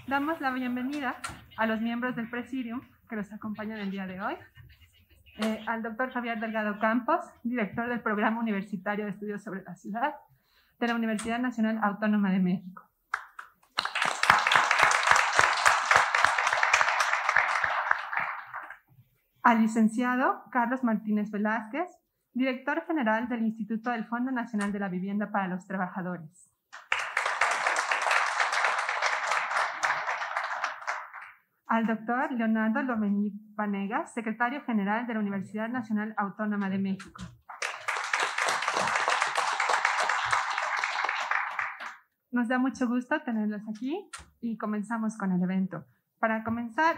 Damos la bienvenida a los miembros del Presidium que nos acompañan el día de hoy, al doctor Javier Delgado Campos, director del Programa Universitario de Estudios sobre la Ciudad de la Universidad Nacional Autónoma de México. Al licenciado Carlos Martínez Velázquez, director general del Instituto del Fondo Nacional de la Vivienda para los Trabajadores. Al doctor Leonardo Lomelí Vanegas, secretario general de la Universidad Nacional Autónoma de México. Nos da mucho gusto tenerlos aquí y comenzamos con el evento. Para comenzar,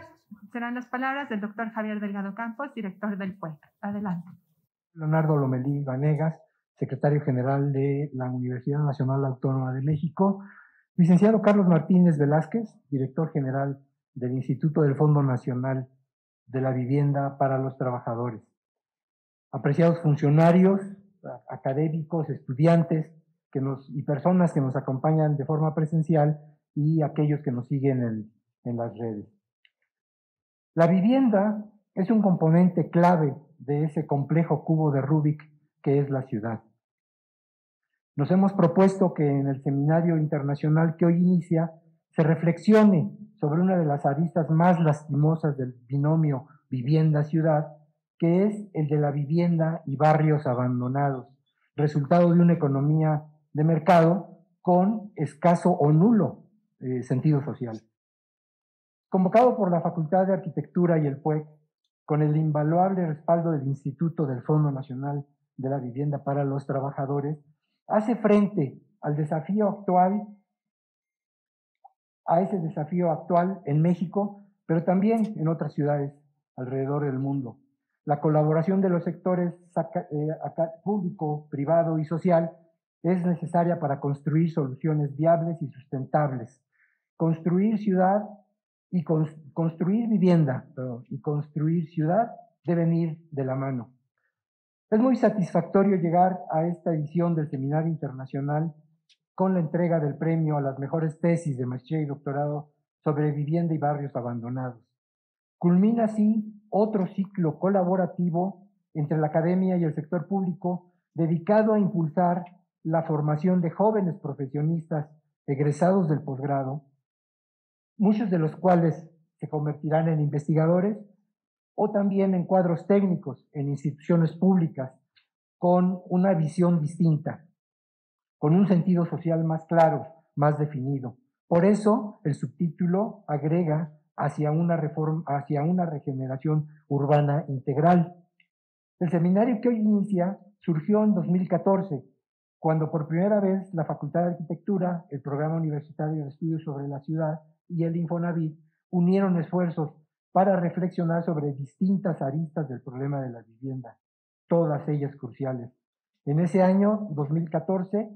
serán las palabras del doctor Javier Delgado Campos, director del PUEC. Adelante. Leonardo Lomelí Vanegas, secretario general de la Universidad Nacional Autónoma de México. Licenciado Carlos Martínez Velázquez, director general del Instituto del Fondo Nacional de la Vivienda para los Trabajadores. Apreciados funcionarios, académicos, estudiantes y personas que nos acompañan de forma presencial y aquellos que nos siguen en las redes. La vivienda es un componente clave de ese complejo cubo de Rubik que es la ciudad. Nos hemos propuesto que en el seminario internacional que hoy inicia se reflexione sobre una de las aristas más lastimosas del binomio vivienda-ciudad, que es el de la vivienda y barrios abandonados, resultado de una economía de mercado con escaso o nulo sentido social. Convocado por la Facultad de Arquitectura y el PUEC, con el invaluable respaldo del Instituto del Fondo Nacional de la Vivienda para los Trabajadores, hace frente al desafío actual, a ese desafío actual en México, pero también en otras ciudades alrededor del mundo. La colaboración de los sectores público, privado y social es necesaria para construir soluciones viables y sustentables. Construir ciudad y construir vivienda y construir ciudad deben ir de la mano. Es muy satisfactorio llegar a esta edición del Seminario Internacional con la entrega del premio a las mejores tesis de maestría y doctorado sobre vivienda y barrios abandonados. Culmina así otro ciclo colaborativo entre la academia y el sector público dedicado a impulsar la formación de jóvenes profesionistas egresados del posgrado, muchos de los cuales se convertirán en investigadores o también en cuadros técnicos en instituciones públicas con una visión distinta, con un sentido social más claro, más definido. Por eso el subtítulo agrega hacia una regeneración urbana integral. El seminario que hoy inicia surgió en 2014, cuando por primera vez la Facultad de Arquitectura, el Programa Universitario de Estudios sobre la Ciudad y el Infonavit unieron esfuerzos para reflexionar sobre distintas aristas del problema de la vivienda, todas ellas cruciales. En ese año, 2014,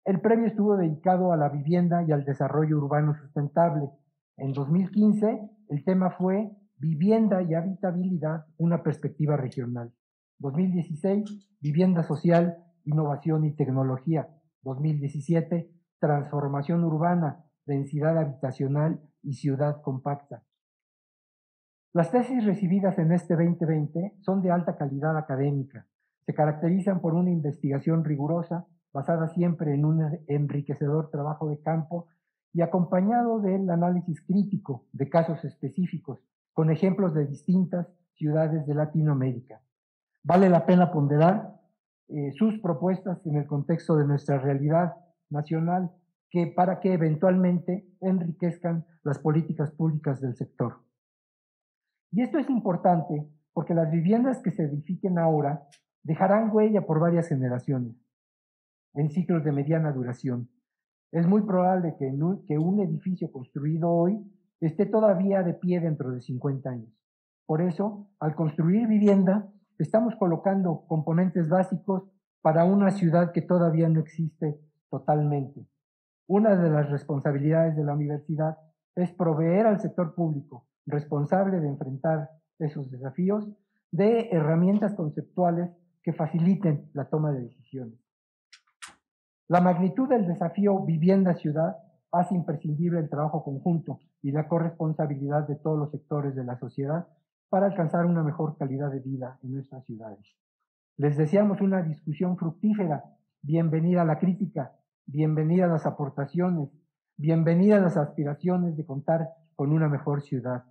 el premio estuvo dedicado a la vivienda y al desarrollo urbano sustentable. En 2015, el tema fue Vivienda y habitabilidad, una perspectiva regional. 2016, Vivienda social, innovación y tecnología. 2017, Transformación urbana, densidad habitacional y ciudad compacta. Las tesis recibidas en este 2020 son de alta calidad académica. Se caracterizan por una investigación rigurosa, basada siempre en un enriquecedor trabajo de campo y acompañado del análisis crítico de casos específicos, con ejemplos de distintas ciudades de Latinoamérica. Vale la pena ponderar sus propuestas en el contexto de nuestra realidad nacional, para que eventualmente enriquezcan las políticas públicas del sector. Y esto es importante porque las viviendas que se edifiquen ahora dejarán huella por varias generaciones, en ciclos de mediana duración. Es muy probable que un edificio construido hoy esté todavía de pie dentro de 50 años. Por eso, al construir vivienda, estamos colocando componentes básicos para una ciudad que todavía no existe totalmente. Una de las responsabilidades de la universidad es proveer al sector público, responsable de enfrentar esos desafíos, de herramientas conceptuales que faciliten la toma de decisiones. La magnitud del desafío vivienda-ciudad hace imprescindible el trabajo conjunto y la corresponsabilidad de todos los sectores de la sociedad para alcanzar una mejor calidad de vida en nuestras ciudades. Les deseamos una discusión fructífera. Bienvenida a la crítica, bienvenida a las aportaciones, bienvenida a las aspiraciones de contar con una mejor ciudad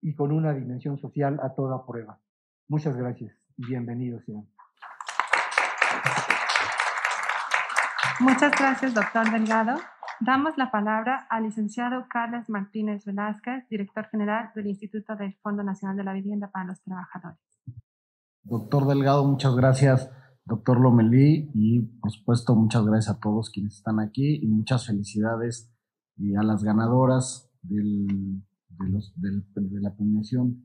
y con una dimensión social a toda prueba. Muchas gracias y bienvenidos sean. Muchas gracias, doctor Delgado. Damos la palabra al licenciado Carlos Martínez Velázquez, director general del Instituto del Fondo Nacional de la Vivienda para los Trabajadores. Doctor Delgado, muchas gracias. Doctor Lomelí, y por supuesto muchas gracias a todos quienes están aquí y muchas felicidades a las ganadoras de la premiación.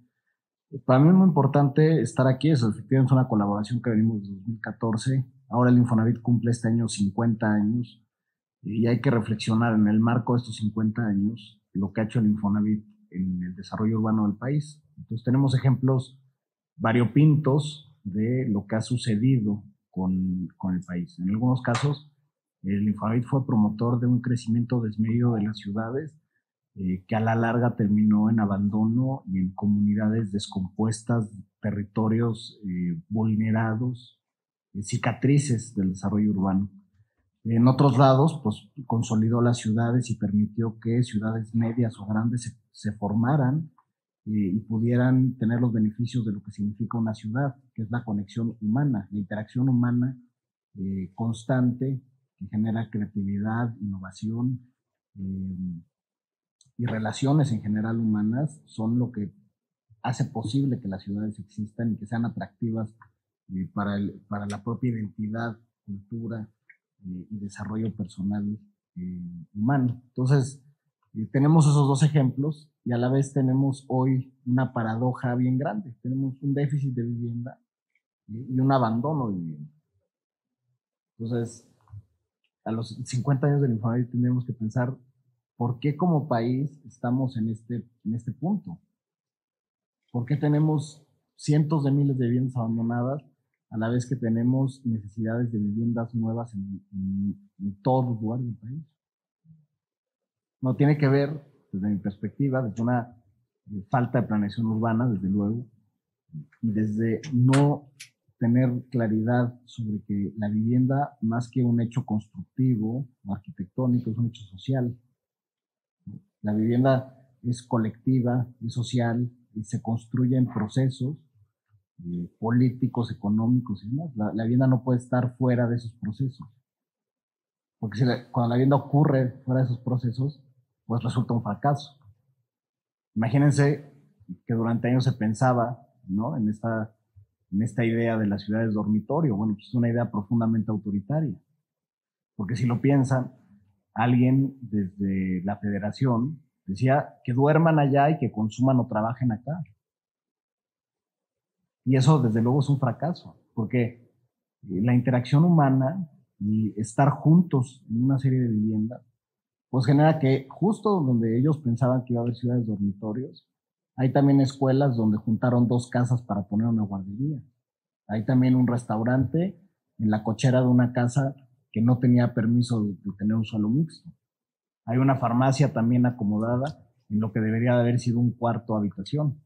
Para mí es muy importante estar aquí, eso efectivamente es una colaboración que venimos desde 2014. Ahora el Infonavit cumple este año 50 años y hay que reflexionar en el marco de estos 50 años lo que ha hecho el Infonavit en el desarrollo urbano del país. Entonces tenemos ejemplos variopintos de lo que ha sucedido con el país. En algunos casos, el Infonavit fue promotor de un crecimiento desmedido de las ciudades que a la larga terminó en abandono y en comunidades descompuestas, territorios vulnerados, cicatrices del desarrollo urbano. En otros lados, pues consolidó las ciudades y permitió que ciudades medias o grandes se formaran y pudieran tener los beneficios de lo que significa una ciudad, que es la conexión humana, la interacción humana constante que genera creatividad, innovación y relaciones en general humanas son lo que hace posible que las ciudades existan y que sean atractivas para la propia identidad, cultura y desarrollo personal humano. Entonces, tenemos esos dos ejemplos y a la vez tenemos hoy una paradoja bien grande. Tenemos un déficit de vivienda y un abandono de vivienda. Entonces, a los 50 años del Infonavit tendríamos que pensar por qué como país estamos en este punto. ¿Por qué tenemos cientos de miles de viviendas abandonadas a la vez que tenemos necesidades de viviendas nuevas en todos los lugares del país? No, tiene que ver, desde mi perspectiva, desde una falta de planeación urbana, desde luego, y desde no tener claridad sobre que la vivienda, más que un hecho constructivo o arquitectónico, es un hecho social. La vivienda es colectiva, es social, y se construye en procesos políticos, económicos y demás. La vivienda no puede estar fuera de esos procesos. Porque cuando la vivienda ocurre fuera de esos procesos, pues resulta un fracaso. Imagínense que durante años se pensaba, ¿no?, en esta idea de las ciudades dormitorio. Bueno, pues es una idea profundamente autoritaria. Porque si lo piensan, alguien desde la federación decía que duerman allá y que consuman o trabajen acá. Y eso desde luego es un fracaso, porque la interacción humana y estar juntos en una serie de viviendas, pues genera que justo donde ellos pensaban que iba a haber ciudades dormitorios, hay también escuelas donde juntaron 2 casas para poner una guardería. Hay también un restaurante en la cochera de una casa que no tenía permiso de tener un suelo mixto. Hay una farmacia también acomodada en lo que debería de haber sido un cuarto habitación.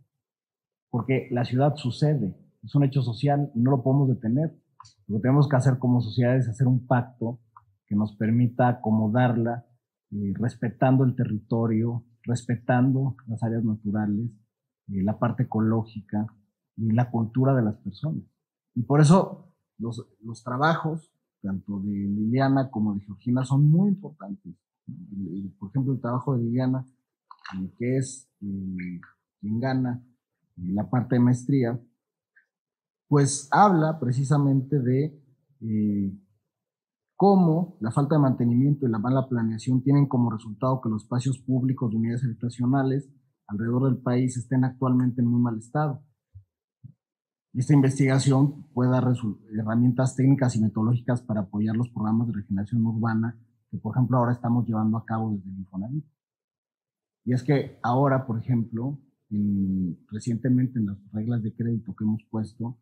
Porque la ciudad sucede, es un hecho social y no lo podemos detener. Lo que tenemos que hacer como sociedad es hacer un pacto que nos permita acomodarla, respetando el territorio, respetando las áreas naturales, la parte ecológica y la cultura de las personas. Y por eso los trabajos, tanto de Liliana como de Georgina, son muy importantes. Por ejemplo, el trabajo de Liliana, que es quien gana la parte de maestría, pues habla precisamente de cómo la falta de mantenimiento y la mala planeación tienen como resultado que los espacios públicos de unidades habitacionales alrededor del país estén actualmente en muy mal estado. Esta investigación puede dar herramientas técnicas y metodológicas para apoyar los programas de regeneración urbana que, por ejemplo, ahora estamos llevando a cabo desde el Infonavit. Y es que ahora, por ejemplo, recientemente en las reglas de crédito que hemos puesto,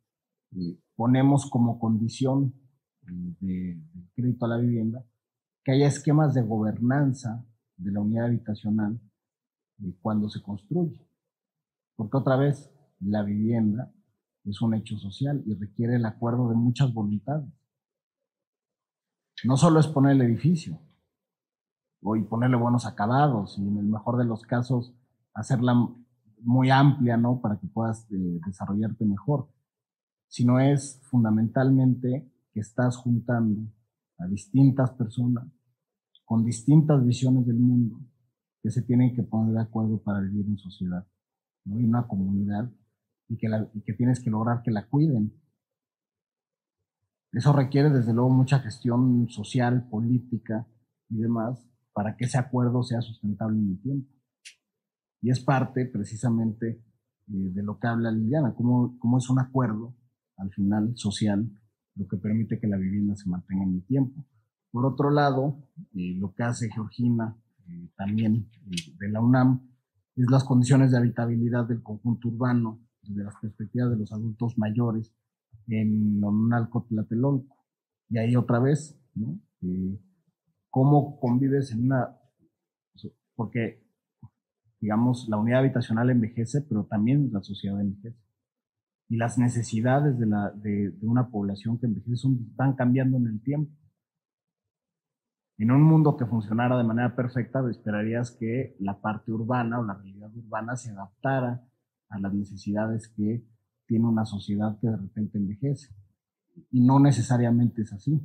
ponemos como condición de crédito a la vivienda que haya esquemas de gobernanza de la unidad habitacional cuando se construye. Porque otra vez, la vivienda es un hecho social y requiere el acuerdo de muchas voluntades. No solo es poner el edificio y ponerle buenos acabados y en el mejor de los casos hacerla muy amplia, ¿no? Para que puedas desarrollarte mejor, sino es fundamentalmente que estás juntando a distintas personas con distintas visiones del mundo que se tienen que poner de acuerdo para vivir en sociedad, ¿no? Y una comunidad y que tienes que lograr que la cuiden. Eso requiere desde luego mucha gestión social, política y demás para que ese acuerdo sea sustentable en el tiempo. Y es parte precisamente de lo que habla Liliana, cómo es un acuerdo al final social lo que permite que la vivienda se mantenga en el tiempo. Por otro lado, lo que hace Georgina también de la UNAM es las condiciones de habitabilidad del conjunto urbano desde las perspectivas de los adultos mayores en Onalco-Tlatelolco. Y ahí otra vez, ¿no? ¿Cómo convives en una...? Porque, digamos, la unidad habitacional envejece, pero también la sociedad envejece. Y las necesidades de una población que envejece van cambiando en el tiempo. En un mundo que funcionara de manera perfecta, esperarías que la parte urbana o la realidad urbana se adaptara a las necesidades que tiene una sociedad que de repente envejece. Y no necesariamente es así.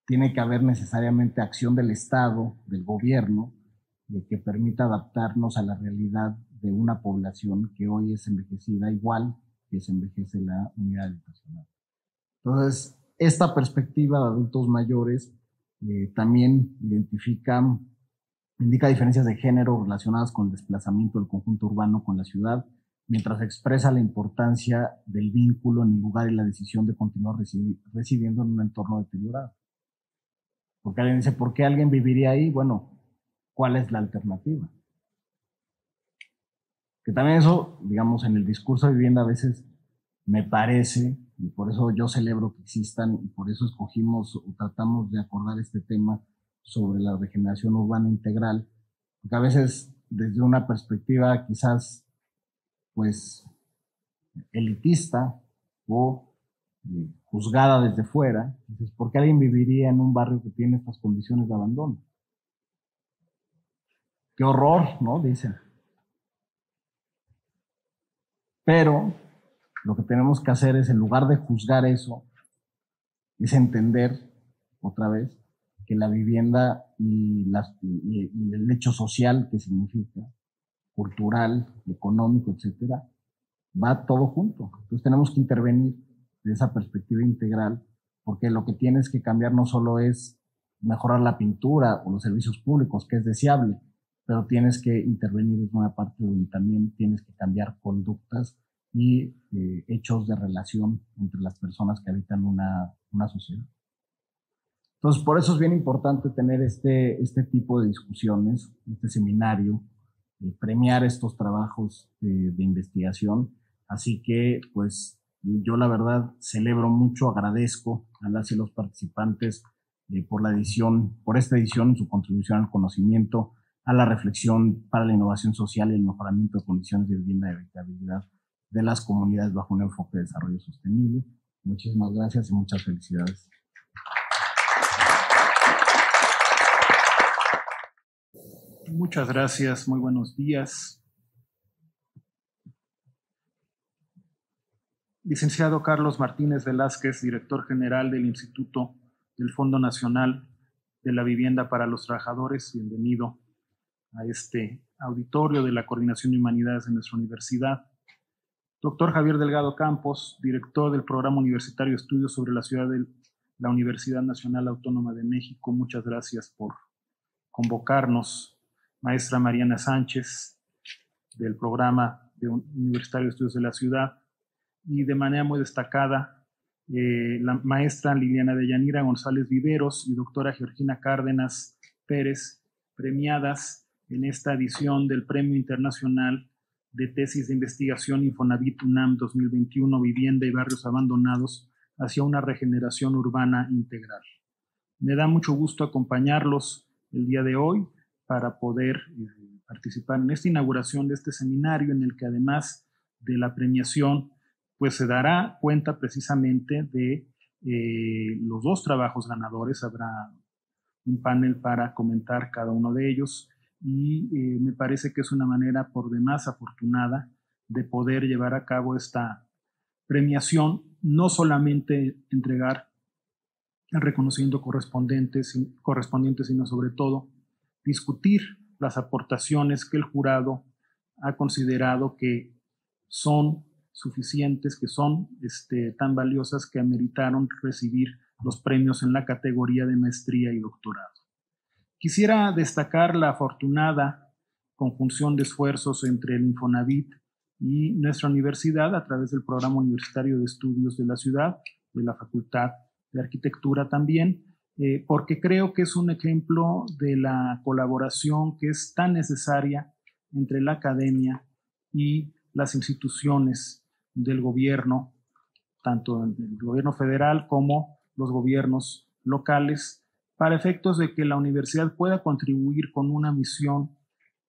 Tiene que haber necesariamente acción del Estado, del gobierno, que permita adaptarnos a la realidad de una población que hoy es envejecida igual que se envejece la unidad habitacional. Entonces, esta perspectiva de adultos mayores también indica diferencias de género relacionadas con el desplazamiento del conjunto urbano con la ciudad, mientras expresa la importancia del vínculo en el lugar y la decisión de continuar residiendo en un entorno deteriorado. Porque alguien dice, ¿por qué alguien viviría ahí? Bueno, ¿cuál es la alternativa? Que también eso, digamos, en el discurso de vivienda a veces me parece, y por eso yo celebro que existan, y por eso escogimos o tratamos de acordar este tema sobre la regeneración urbana integral, porque a veces desde una perspectiva quizás pues elitista o juzgada desde fuera, dices, ¿por qué alguien viviría en un barrio que tiene estas condiciones de abandono? ¡Qué horror!, ¿no? Dicen. Pero lo que tenemos que hacer es, en lugar de juzgar eso, es entender, otra vez, que la vivienda y el hecho social que significa, cultural, económico, etcétera, va todo junto. Entonces tenemos que intervenir de esa perspectiva integral, porque lo que tienes que cambiar no solo es mejorar la pintura o los servicios públicos, que es deseable, pero tienes que intervenir en una parte donde también tienes que cambiar conductas y hechos de relación entre las personas que habitan una sociedad. Entonces, por eso es bien importante tener este tipo de discusiones, este seminario, premiar estos trabajos de investigación. Así que, pues, yo la verdad celebro mucho, agradezco a las y los participantes por esta edición, su contribución al conocimiento, a la reflexión para la innovación social y el mejoramiento de condiciones de vivienda y habitabilidad de las comunidades bajo un enfoque de desarrollo sostenible. Muchísimas gracias y muchas felicidades. Muchas gracias, muy buenos días. Licenciado Carlos Martínez Velázquez, director general del Instituto del Fondo Nacional de la Vivienda para los Trabajadores, bienvenido a este auditorio de la Coordinación de Humanidades de nuestra universidad. Doctor Javier Delgado Campos, director del Programa Universitario de Estudios sobre la Ciudad de la Universidad Nacional Autónoma de México, muchas gracias por convocarnos. Maestra Mariana Sánchez, del Programa Universitario de Estudios de la Ciudad, y de manera muy destacada, la maestra Liliana Deyanira González Viveros y doctora Georgina Cárdenas Pérez, premiadas en esta edición del Premio Internacional de Tesis de Investigación Infonavit UNAM 2021, Vivienda y Barrios Abandonados hacia una regeneración urbana integral. Me da mucho gusto acompañarlos el día de hoy para poder participar en esta inauguración de este seminario, en el que además de la premiación, pues se dará cuenta precisamente de los dos trabajos ganadores. Habrá un panel para comentar cada uno de ellos y me parece que es una manera por demás afortunada de poder llevar a cabo esta premiación, no solamente entregar el reconocimiento correspondiente, sino sobre todo discutir las aportaciones que el jurado ha considerado que son suficientes, que son tan valiosas que ameritaron recibir los premios en la categoría de maestría y doctorado. Quisiera destacar la afortunada conjunción de esfuerzos entre el Infonavit y nuestra universidad a través del Programa Universitario de Estudios de la Ciudad, de la Facultad de Arquitectura también, porque creo que es un ejemplo de la colaboración que es tan necesaria entre la academia y las instituciones del gobierno, tanto el gobierno federal como los gobiernos locales, para efectos de que la universidad pueda contribuir con una misión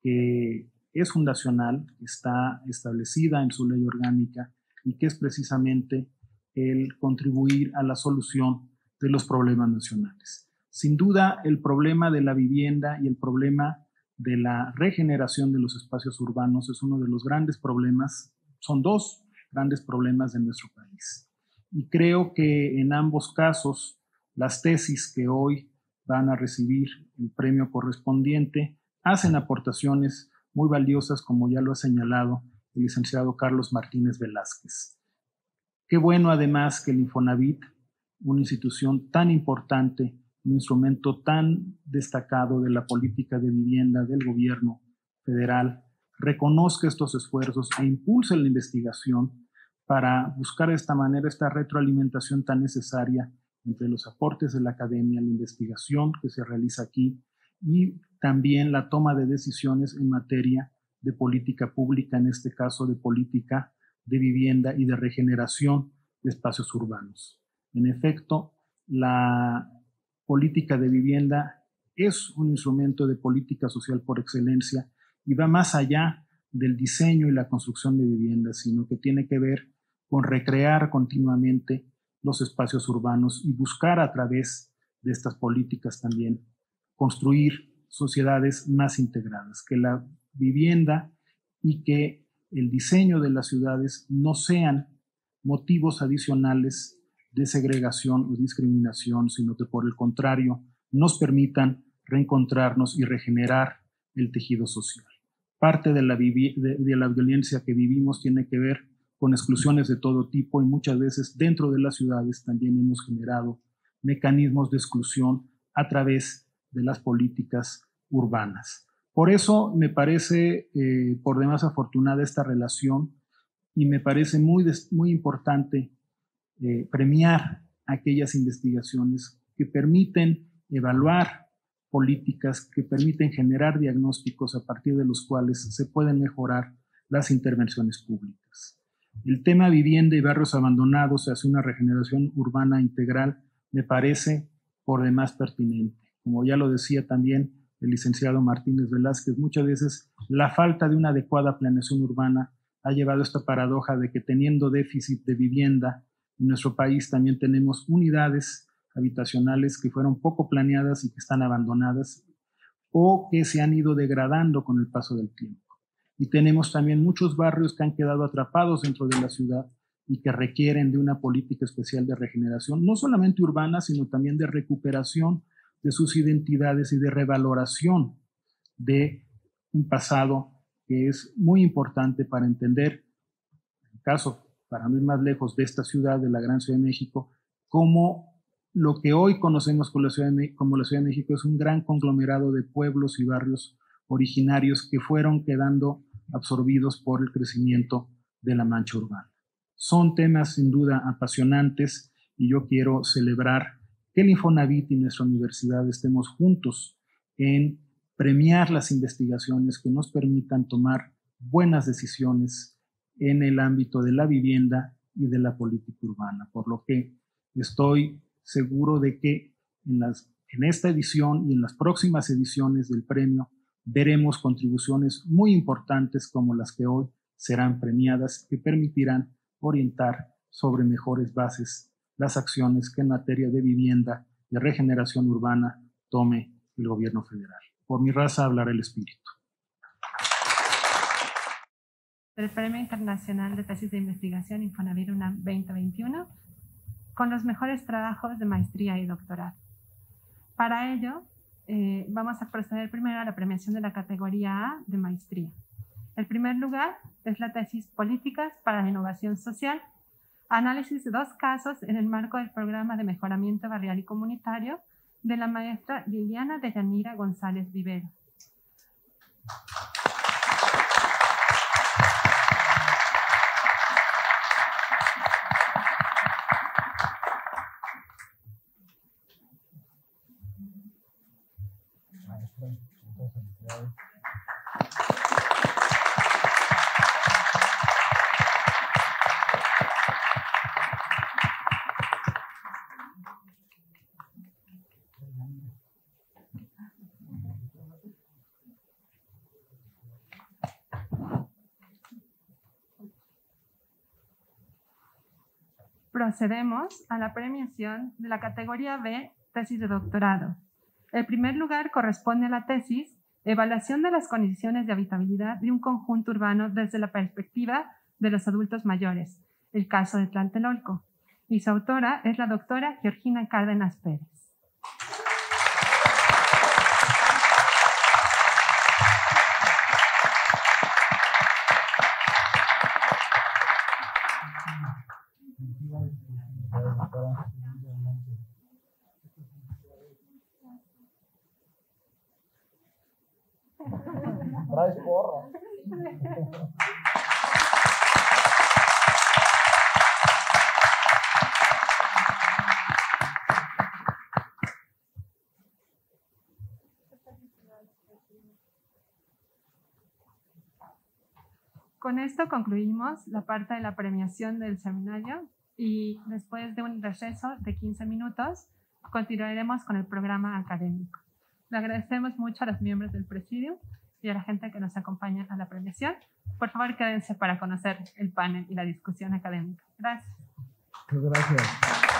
que es fundacional, que está establecida en su ley orgánica y que es precisamente el contribuir a la solución de los problemas nacionales. Sin duda, el problema de la vivienda y el problema de la regeneración de los espacios urbanos es uno de los grandes problemas, son dos grandes problemas de nuestro país. Y creo que en ambos casos, las tesis que hoy van a recibir el premio correspondiente hacen aportaciones muy valiosas, como ya lo ha señalado el licenciado Carlos Martínez Velázquez. Qué bueno además que el Infonavit, una institución tan importante, un instrumento tan destacado de la política de vivienda del gobierno federal, reconozca estos esfuerzos e impulse la investigación para buscar de esta manera esta retroalimentación tan necesaria entre los aportes de la academia, la investigación que se realiza aquí y también la toma de decisiones en materia de política pública, en este caso de política de vivienda y de regeneración de espacios urbanos. En efecto, la política de vivienda es un instrumento de política social por excelencia y va más allá del diseño y la construcción de viviendas, sino que tiene que ver con recrear continuamente los espacios urbanos y buscar a través de estas políticas también construir sociedades más integradas, que la vivienda y que el diseño de las ciudades no sean motivos adicionales de segregación o discriminación, sino que por el contrario nos permitan reencontrarnos y regenerar el tejido social. Parte de la violencia que vivimos tiene que ver con exclusiones de todo tipo y muchas veces dentro de las ciudades también hemos generado mecanismos de exclusión a través de las políticas urbanas. Por eso me parece por demás afortunada esta relación y me parece muy importante premiar aquellas investigaciones que permiten evaluar políticas, que permiten generar diagnósticos a partir de los cuales se pueden mejorar las intervenciones públicas. El tema vivienda y barrios abandonados hacia una regeneración urbana integral me parece por demás pertinente. Como ya lo decía también el licenciado Martínez Velázquez, muchas veces la falta de una adecuada planeación urbana ha llevado a esta paradoja de que teniendo déficit de vivienda, en nuestro país también tenemos unidades habitacionales que fueron poco planeadas y que están abandonadas o que se han ido degradando con el paso del tiempo. Y tenemos también muchos barrios que han quedado atrapados dentro de la ciudad y que requieren de una política especial de regeneración, no solamente urbana, sino también de recuperación de sus identidades y de revaloración de un pasado que es muy importante para entender, en el caso, para no ir más lejos, de esta ciudad, de la gran Ciudad de México, como lo que hoy conocemos como la Ciudad de México es un gran conglomerado de pueblos y barrios originarios que fueron quedando absorbidos por el crecimiento de la mancha urbana. Son temas sin duda apasionantes y yo quiero celebrar que el Infonavit y nuestra universidad estemos juntos en premiar las investigaciones que nos permitan tomar buenas decisiones en el ámbito de la vivienda y de la política urbana, por lo que estoy seguro de que en esta edición y en las próximas ediciones del premio veremos contribuciones muy importantes como las que hoy serán premiadas, que permitirán orientar sobre mejores bases las acciones que en materia de vivienda y regeneración urbana tome el gobierno federal. Por mi raza hablará el espíritu. El Premio Internacional de Tesis de Investigación Infonavit UNAM 2021 con los mejores trabajos de maestría y doctorado. Para ello, vamos a proceder primero a la premiación de la categoría A de maestría. El primer lugar es la tesis Políticas para la Innovación Social, análisis de 2 casos en el marco del programa de mejoramiento barrial y comunitario de la maestra Liliana Deyanira González Vivero. Procedemos a la premiación de la categoría B, tesis de doctorado. El primer lugar corresponde a la tesis Evaluación de las condiciones de habitabilidad de un conjunto urbano desde la perspectiva de los adultos mayores, el caso de Tlatelolco, y su autora es la doctora Georgina Cárdenas Pérez. Traes porra. Con esto concluimos la parte de la premiación del seminario y después de un receso de 15 minutos continuaremos con el programa académico. Le agradecemos mucho a los miembros del Presidium y a la gente que nos acompaña a la premiación. Por favor, quédense para conocer el panel y la discusión académica. Gracias. Muchas gracias.